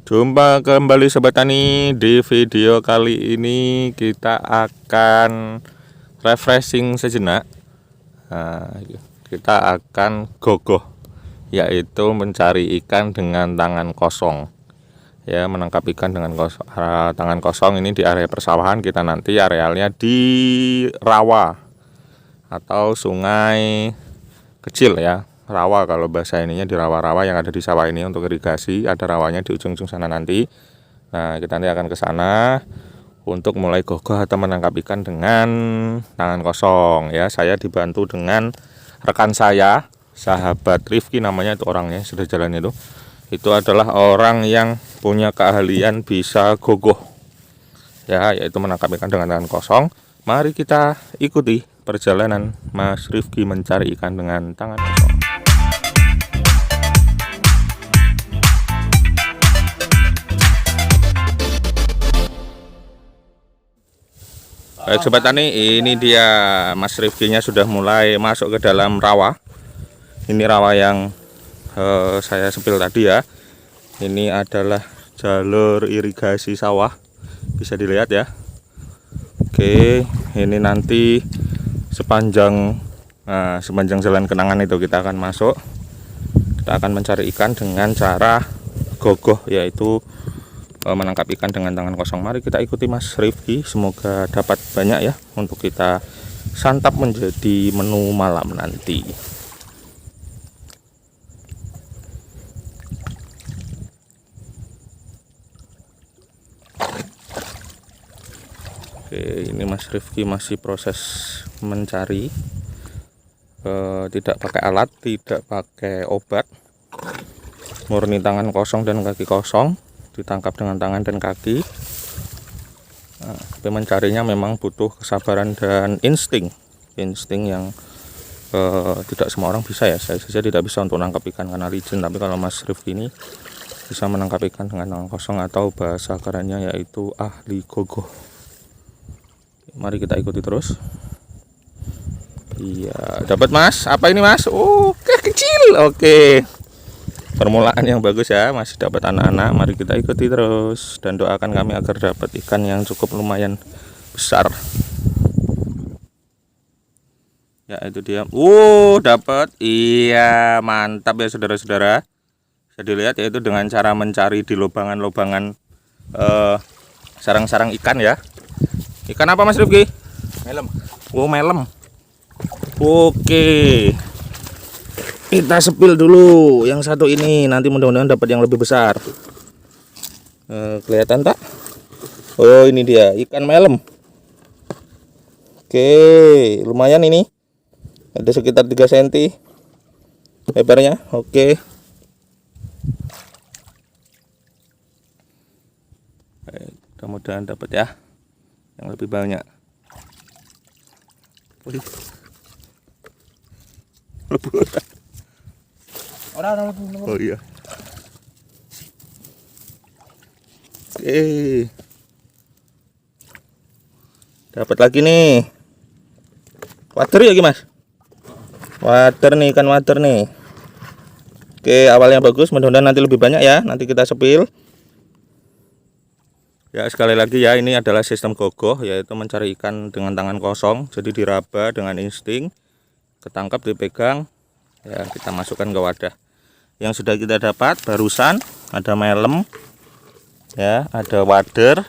Jumpa kembali Sobat Tani. Di video kali ini kita akan refreshing sejenak. Kita akan gogoh, yaitu mencari ikan dengan tangan kosong. Ya, menangkap ikan dengan tangan kosong ini di area persawahan kita, nanti arealnya di rawa atau sungai kecil ya. Rawa kalau bahasa ininya, di rawa-rawa yang ada di sawah ini untuk irigasi, ada rawanya di ujung-ujung sana nanti. Nah, kita nanti akan ke sana untuk mulai gogoh atau menangkap ikan dengan tangan kosong ya. Saya dibantu dengan rekan saya, sahabat Rifki namanya, itu orangnya sudah jalan itu. Itu adalah orang yang punya keahlian bisa gogoh ya, yaitu menangkap ikan dengan tangan kosong. Mari kita ikuti perjalanan Mas Rifki mencari ikan dengan tangan kosong. Baik Sobat Tani, ini dia Mas Rifkinya sudah mulai masuk ke dalam rawa. Ini rawa yang saya sepil tadi ya. Ini adalah jalur irigasi sawah, bisa dilihat ya. Oke, ini nanti sepanjang jalan kenangan itu kita akan masuk. Kita akan mencari ikan dengan cara gogoh, yaitu menangkap ikan dengan tangan kosong. Mari kita ikuti Mas Rifki, semoga dapat banyak ya untuk kita santap menjadi menu malam nanti. Oke, ini Mas Rifki masih proses mencari, tidak pakai alat, tidak pakai obat, murni tangan kosong dan kaki kosong, ditangkap dengan tangan dan kaki. Nah, tapi mencarinya memang butuh kesabaran dan insting yang tidak semua orang bisa ya. Saya saja tidak bisa untuk menangkap ikan karena licin, tapi kalau Mas Rifki ini bisa menangkap ikan dengan tangan kosong, atau bahasa kerennya yaitu ahli gogoh. Mari kita ikuti terus. Iya, dapat Mas. Apa ini Mas? Oke, kecil. Oke, permulaan yang bagus ya, masih dapat anak-anak. Mari kita ikuti terus dan doakan kami agar dapat ikan yang cukup lumayan besar. Ya, itu dia. Dapat. Iya, mantap ya saudara-saudara. Bisa dilihat yaitu dengan cara mencari di lubangan-lubangan sarang-sarang ikan ya. Ikan apa Mas Rifki? Melem. Melem. Oke, kita sepil dulu yang satu ini, nanti mudah-mudahan dapat yang lebih besar. Kelihatan tak? Oh, ini dia ikan melem. Oke, lumayan ini, ada sekitar 3 cm lebarnya. Oke, mudah-mudahan dapat ya yang lebih banyak. Oh iya. Oke, dapat lagi nih. Water ya Mas? Water nih, ikan water nih. Oke, awalnya bagus, mudah-mudahan nanti lebih banyak ya. Nanti kita sepil. Ya, sekali lagi ya, ini adalah sistem gogoh, yaitu mencari ikan dengan tangan kosong. Jadi diraba dengan insting, ketangkap, dipegang ya, kita masukkan ke wadah. Yang sudah kita dapat barusan ada melem ya, ada wader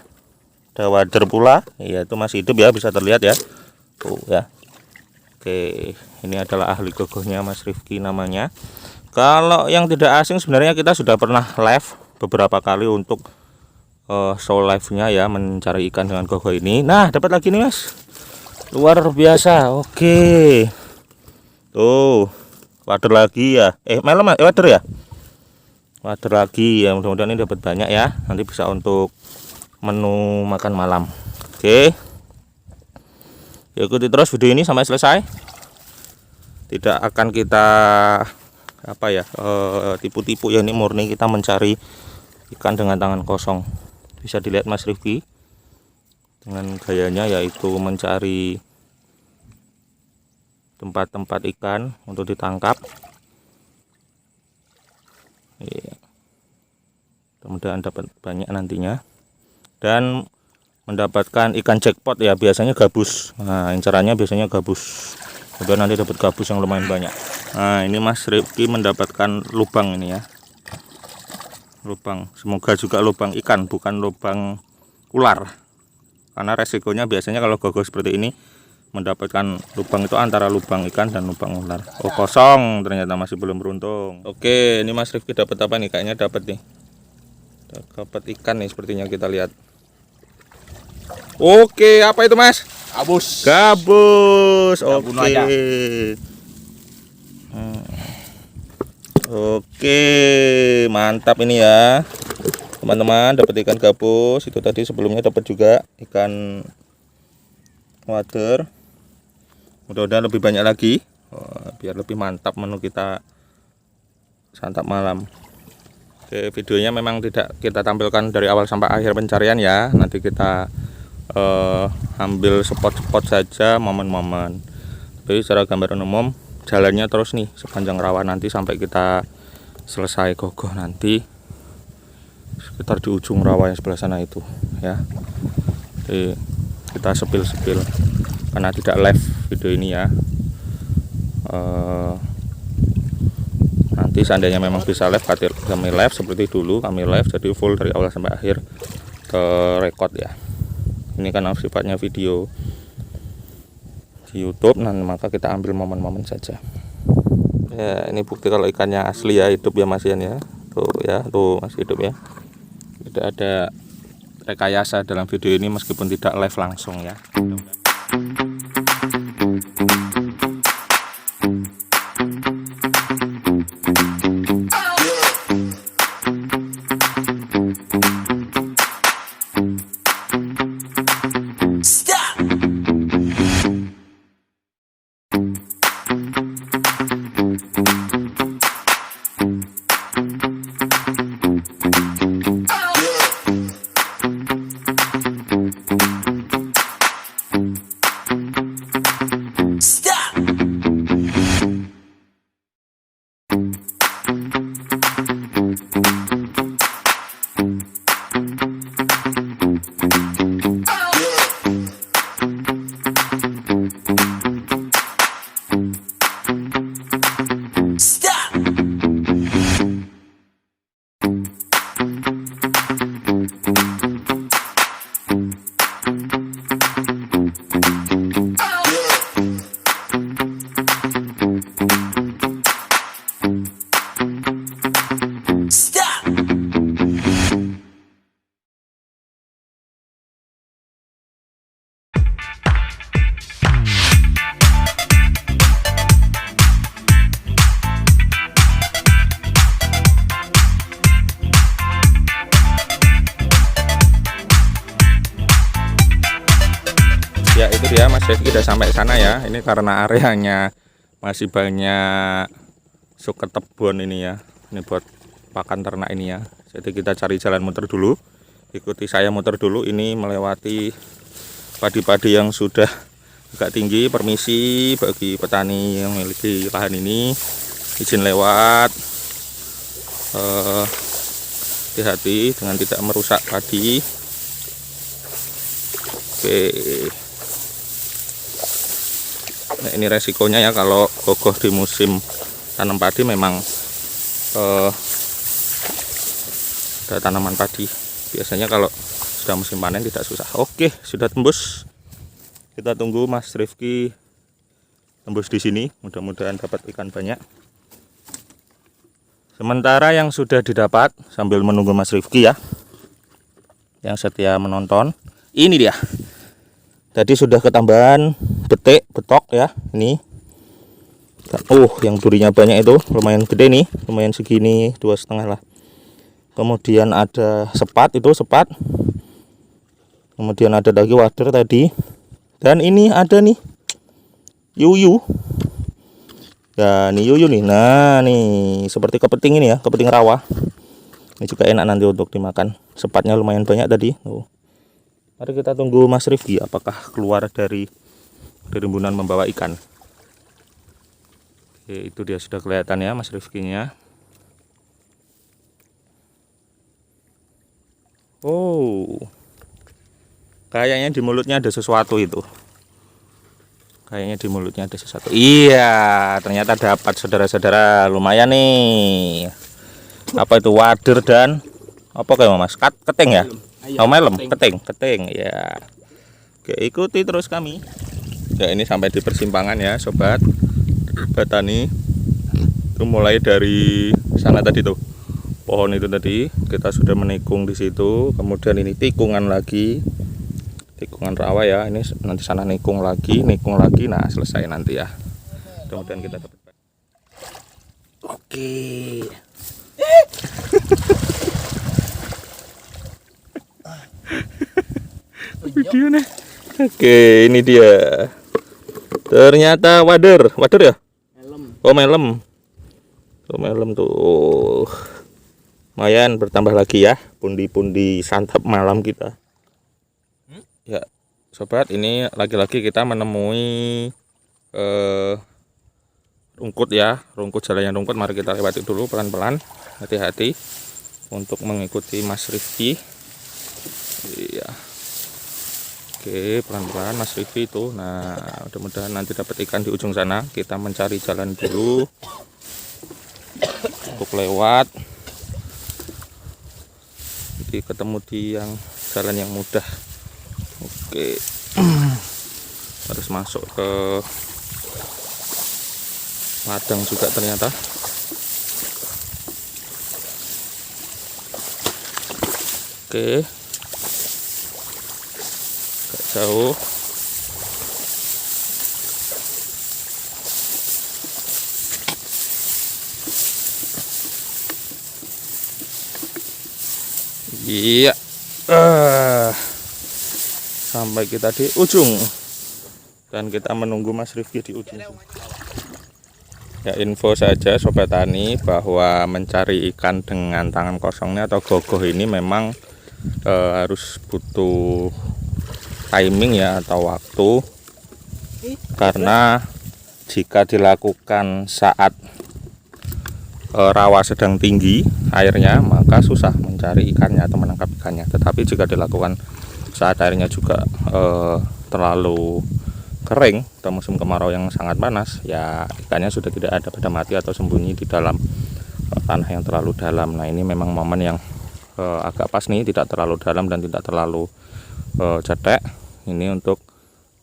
pula, yaitu masih hidup ya, bisa terlihat ya. Ya. Oke, ini adalah ahli gogohnya Mas Rifki namanya. Kalau yang tidak asing, sebenarnya kita sudah pernah live beberapa kali untuk show live-nya ya, mencari ikan dengan gogoh ini. Nah, dapat lagi nih Mas, luar biasa. Oke, tuh wader lagi ya, melem wader ya, wader lagi ya. Mudah-mudahan ini dapat banyak ya, nanti bisa untuk menu makan malam. Oke, ikuti terus video ini sampai selesai. Tidak akan kita tipu-tipu ya, ini murni kita mencari ikan dengan tangan kosong. Bisa dilihat Mas Rifki dengan gayanya, yaitu mencari tempat-tempat ikan untuk ditangkap. Iya. mudah-mudahan dapat banyak nantinya dan mendapatkan ikan jackpot ya, biasanya gabus. Nah, incarannya biasanya gabus. Kemudian nanti dapat gabus yang lumayan banyak. Nah, ini Mas Rifki mendapatkan lubang ini ya. Lubang, semoga juga lubang ikan, bukan lubang ular. Karena resikonya biasanya kalau gogos seperti ini mendapatkan lubang itu antara lubang ikan dan lubang ular. Oh, kosong, ternyata masih belum beruntung. Oke, ini Mas Rifki dapat apa nih? Kayaknya dapat nih. Dapat ikan nih sepertinya, kita lihat. Oke, apa itu Mas? Gabus. Gabus. Oke. Oke, mantap ini ya. Teman-teman, dapat ikan gabus. Itu tadi sebelumnya dapat juga ikan water. Mudah-mudahan lebih banyak lagi. Biar lebih mantap menu kita santap malam. Oke, videonya memang tidak kita tampilkan dari awal sampai akhir pencarian ya. Nanti kita ambil spot-spot saja, momen-momen. Tapi secara gambaran umum jalannya terus nih sepanjang rawa nanti sampai kita selesai gogoh nanti sekitar di ujung rawa yang sebelah sana itu ya. Jadi kita sepil-sepil karena tidak live video ini ya. Nanti seandainya memang bisa live, kami live seperti dulu, kami live jadi full dari awal sampai akhir ke record ya. Ini kan sifatnya video di YouTube, nah maka kita ambil momen-momen saja. Ya, ini bukti kalau ikannya asli ya, hidup ya Mas Ian ya. Tuh ya, tuh masih hidup ya. Tidak ada rekayasa dalam video ini meskipun tidak live langsung ya. Ya itu dia Mas Rifki udah sampai sana ya. Ini karena areanya masih banyak suket tebon ini ya. Ini buat pakan ternak ini ya. Jadi kita cari jalan muter dulu. Ikuti saya muter dulu. Ini melewati padi-padi yang sudah agak tinggi. Permisi bagi petani yang memiliki lahan ini, izin lewat. Hati-hati dengan tidak merusak padi. Oke. Nah, ini resikonya ya kalau gogoh di musim tanam padi, memang ada tanaman padi. Biasanya kalau sudah musim panen tidak susah. Oke, sudah tembus. Kita tunggu Mas Rifki tembus di sini. Mudah-mudahan dapat ikan banyak. Sementara yang sudah didapat sambil menunggu Mas Rifki ya, yang setia menonton, ini dia. Tadi sudah ketambahan betok ya, ini. Yang durinya banyak itu, lumayan gede nih, lumayan segini 2,5 lah. Kemudian ada sepat, itu sepat. Kemudian ada lagi wader tadi. Dan ini ada nih yuyu. Ya, ini yuyu nih. Nah, nih seperti kepiting ini ya, kepiting rawa. Ini juga enak nanti untuk dimakan. Sepatnya lumayan banyak tadi. Mari kita tunggu Mas Rifki apakah keluar dari rimbunan membawa ikan. Oke, itu dia sudah kelihatan ya Mas Rifkinya. Oh, kayaknya di mulutnya ada sesuatu itu. Kayaknya di mulutnya ada sesuatu. Iya, ternyata dapat saudara-saudara. Lumayan nih. Apa itu, wader dan apa kayak Mas? Keting ya? Oh, melem, keting ya. Oke, ikuti terus kami. Ya, ini sampai di persimpangan ya, sobat petani. Itu mulai dari sana tadi tuh. Pohon itu tadi kita sudah menikung di situ, kemudian ini tikungan lagi, tikungan rawa ya. Ini nanti sana nikung lagi, nah selesai nanti ya. Kemudian kita dapat. Oke. Videonya. Oke, ini dia. Ternyata wader ya? Oh, melem. Oh, melem tuh. Lumayan bertambah lagi ya pundi-pundi santap malam kita. Ya, sobat, ini lagi-lagi kita menemui rungkut ya, jalannya rungkut. Mari kita lewati dulu pelan-pelan, hati-hati untuk mengikuti Mas Rifki. Iya. Oke, pelan-pelan Mas Rifki itu. Nah, mudah-mudahan nanti dapat ikan di ujung sana. Kita mencari jalan dulu untuk lewat. Jadi ketemu di jalan yang mudah. Oke. Harus masuk ke ladang juga ternyata. Oke. Agak jauh. Iya, sampai kita di ujung dan kita menunggu Mas Rifki di ujung. Ya, info saja sobat tani bahwa mencari ikan dengan tangan kosongnya atau gogoh ini memang harus butuh timing ya atau waktu, karena jika dilakukan saat rawa sedang tinggi airnya maka susah mencari ikannya atau menangkap ikannya. Tetapi jika dilakukan saat airnya juga terlalu kering atau musim kemarau yang sangat panas, ya ikannya sudah tidak ada, pada mati atau sembunyi di dalam tanah yang terlalu dalam. Nah, ini memang momen yang agak pas nih, tidak terlalu dalam dan tidak terlalu cetek. Ini untuk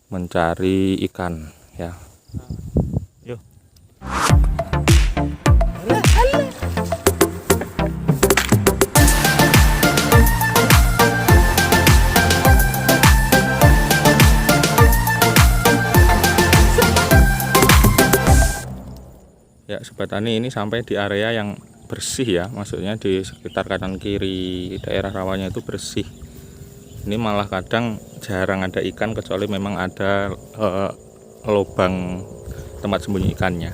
mencari ikan ya. Yuk. Ya, sobat tani, ini sampai di area yang bersih ya, maksudnya di sekitar kanan kiri daerah rawanya itu bersih. Ini malah kadang jarang ada ikan kecuali memang ada lubang tempat sembunyi ikannya.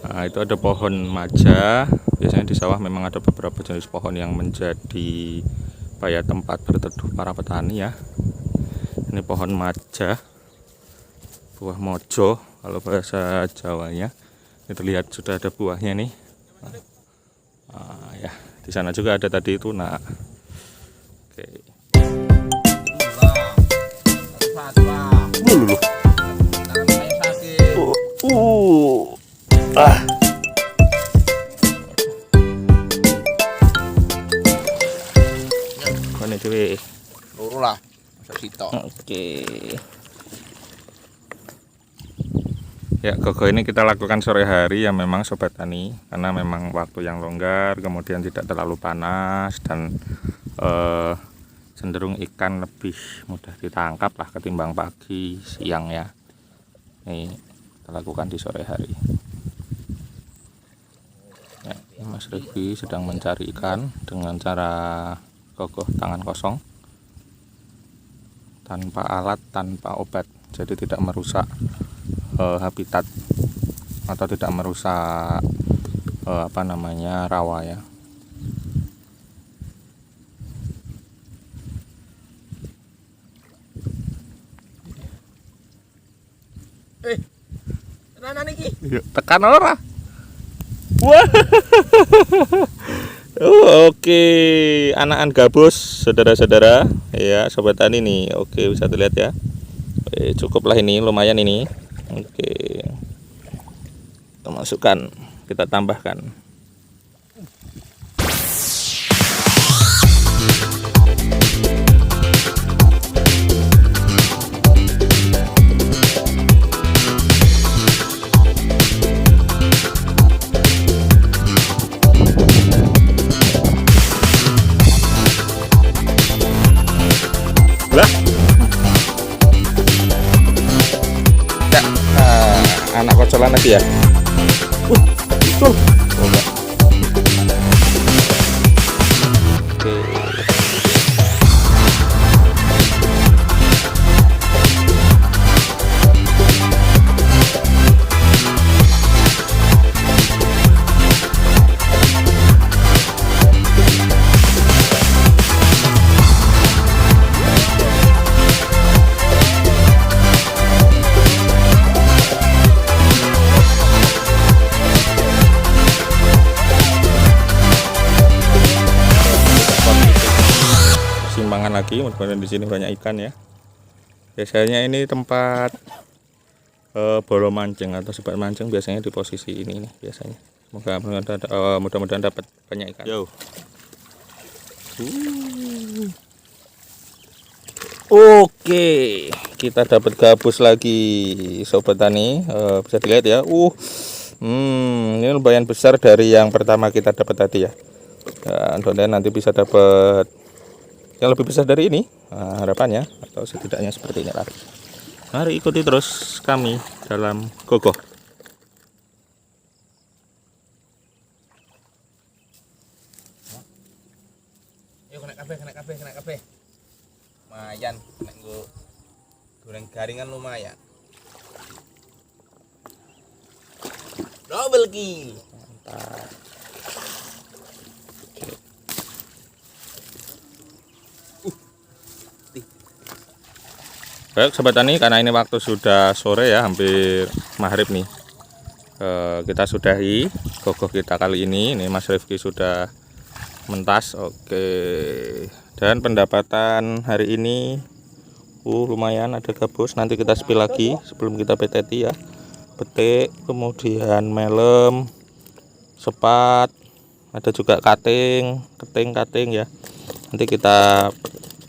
Nah, itu ada pohon maja. Biasanya di sawah memang ada beberapa jenis pohon yang menjadi tempat berteduh para petani ya. Ini pohon maja, buah mojo kalau bahasa Jawanya. Ini terlihat sudah ada buahnya nih. Ya, di sana juga ada tadi itu. Nah, oke. Mana dewe? Loro lah. Oke. Ya, gogo ini kita lakukan sore hari ya memang sobat tani, karena memang waktu yang longgar, kemudian tidak terlalu panas dan cenderung ikan lebih mudah ditangkap lah ketimbang pagi siang ya. Ini kita lakukan di sore hari. Ya, Mas Rifki sedang mencari ikan dengan cara gogoh tangan kosong, tanpa alat, tanpa obat, jadi tidak merusak habitat atau tidak merusak rawa ya. Tenanan iki. Tekan ora. Wah. Oh, oke. anakan gabus, saudara-saudara. Ya, sobat tani nih. Oke, bisa dilihat ya. Oke, cukuplah ini, lumayan ini. Oke. Kita masukkan, kita tambahkan. Lah. Ya, anak kocolan lagi ya. Betul. Coba. Oke. Simpangan lagi, mudah-mudahan di sini banyak ikan ya. Biasanya ini tempat bolo mancing atau sebat mancing, biasanya di posisi ini nih biasanya. Mudah-mudahan dapat banyak ikan. Yo. Oke, kita dapat gabus lagi, sobat tani. Bisa dilihat ya. Ini lumayan besar dari yang pertama kita dapat tadi ya. Dan nanti bisa dapat yang lebih besar dari ini, harapannya, atau setidaknya seperti ini lagi. Mari ikuti terus kami dalam gogoh. Yuk kena kafe. Lumayan, kena goreng garingan lumayan. Double kill. Mantap. Baik sobat tani, karena ini waktu sudah sore ya, hampir maghrib nih, kita sudahi gogoh kita kali ini. Ini Mas Rifki sudah mentas. Oke, dan pendapatan hari ini lumayan, ada gabus. Nanti kita spill lagi sebelum kita peteti ya. Petik, kemudian melem, sepat, ada juga kating ya. Nanti kita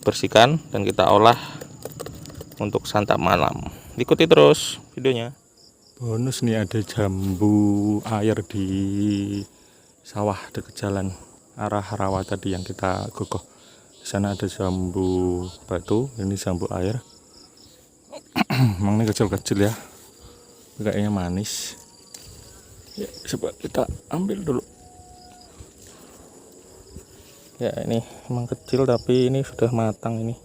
bersihkan dan kita olah untuk santap malam. Ikuti terus videonya. Bonus nih, ada jambu air di sawah dekat jalan arah rawa tadi yang kita gogoh. Di sana ada jambu batu, ini jambu air. Emang ini kecil-kecil ya, kayaknya manis ya. Coba kita ambil dulu ya. Ini emang kecil tapi ini sudah matang, ini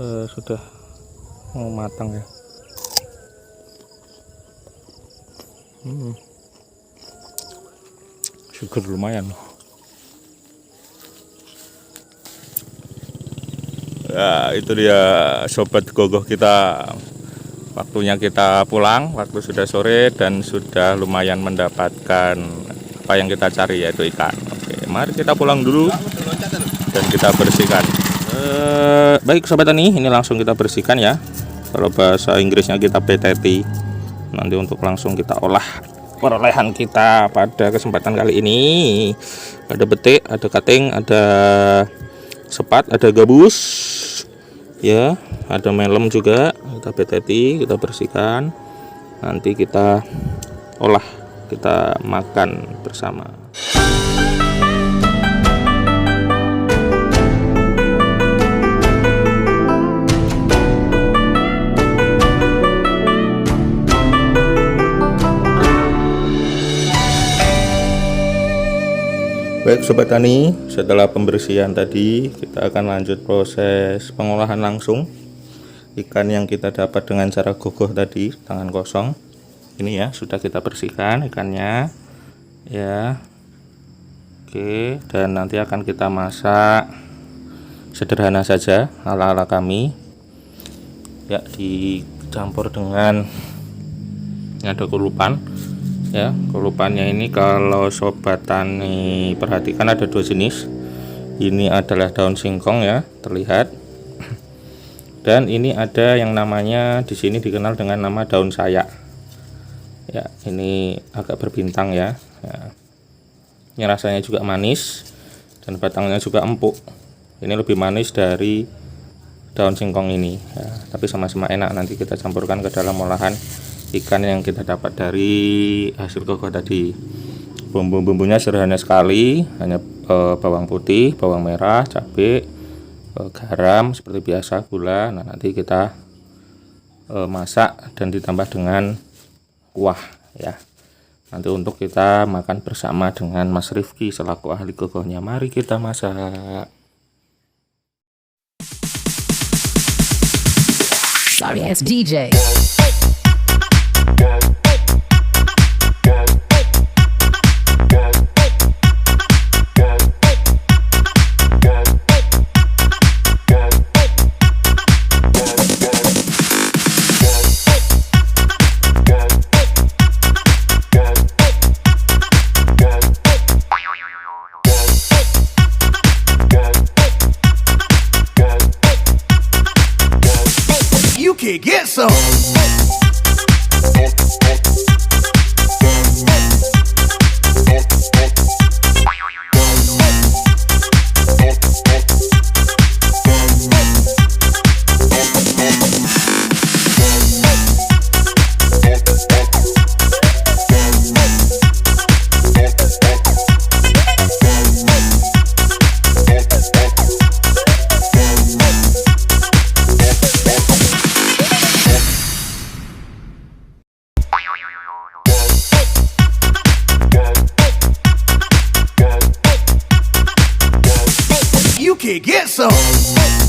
sudah mau matang ya. Sugar lumayan. Ya, itu dia sobat gogoh kita. Waktunya kita pulang, waktu sudah sore dan sudah lumayan mendapatkan apa yang kita cari, yaitu ikan. Oke, mari kita pulang dulu dan kita bersihkan. Baik sobat tani, ini langsung kita bersihkan ya. Kalau bahasa Inggrisnya kita peteti. Nanti untuk langsung kita olah perolehan kita pada kesempatan kali ini. Ada betik, ada kating, ada sepat, ada gabus ya, ada melem juga. Kita peteti, kita bersihkan, nanti kita olah, kita makan bersama. Baik sobat tani, setelah pembersihan tadi kita akan lanjut proses pengolahan langsung ikan yang kita dapat dengan cara gogoh tadi, tangan kosong. Ini ya, sudah kita bersihkan ikannya ya. Oke, dan nanti akan kita masak sederhana saja ala-ala kami ya, dicampur dengan ini ada kulupan ya. Kulupannya ini kalau sobat tani perhatikan ada dua jenis. Ini adalah daun singkong ya, terlihat. Dan ini ada yang namanya di sini dikenal dengan nama daun sayak. Ya, ini agak berbintang ya. Ini rasanya juga manis dan batangnya juga empuk. Ini lebih manis dari daun singkong ini ya, tapi sama-sama enak. Nanti kita campurkan ke dalam olahan ikan yang kita dapat dari hasil kokoh tadi. Bumbu-bumbunya sederhana sekali, hanya bawang putih, bawang merah, cabai, garam seperti biasa, gula. Nah, nanti kita masak dan ditambah dengan kuah ya. Nanti untuk kita makan bersama dengan Mas Rifki selaku ahli kokohnya. Mari kita masak. Sorry, it's DJ. You can get some. You can get some.